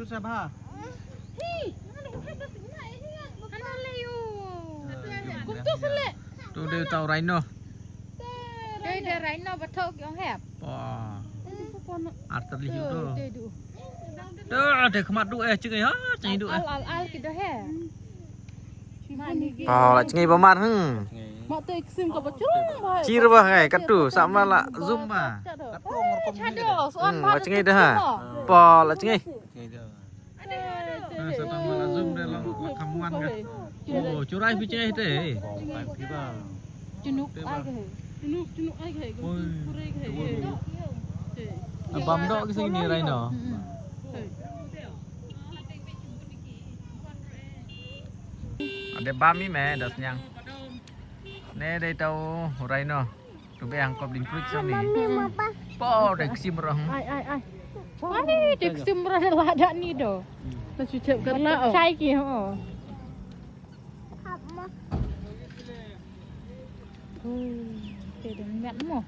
tu siapa? Tu dia tahu rhino. Dia rhino betul yang hẹp. Wah. Arter liu tu. Tu ada kemat tu ceng ha, ceng tu. Al kita he. Lah ceng paman Mak tu eksim kau bacurung. Cir bah kai kat tu sama la zoom bah. Chado, soan Lah ceng dah ha. Pa la ceng. Sama la zoom dia lang kamuan kan. Oh, curai pi ceng teh. Junuk ai ke. Junuk ai ke. Kurai ke. Bam dok ke sini rhino. Ada bami meh das nyang. Nè đây tao rhino. Tu be angkop din creek sini. Po dek sim roh. Ai. Mana dek sim roh ada ni do. Ta cucap karla. Chai ki ho. Dia dah met mo.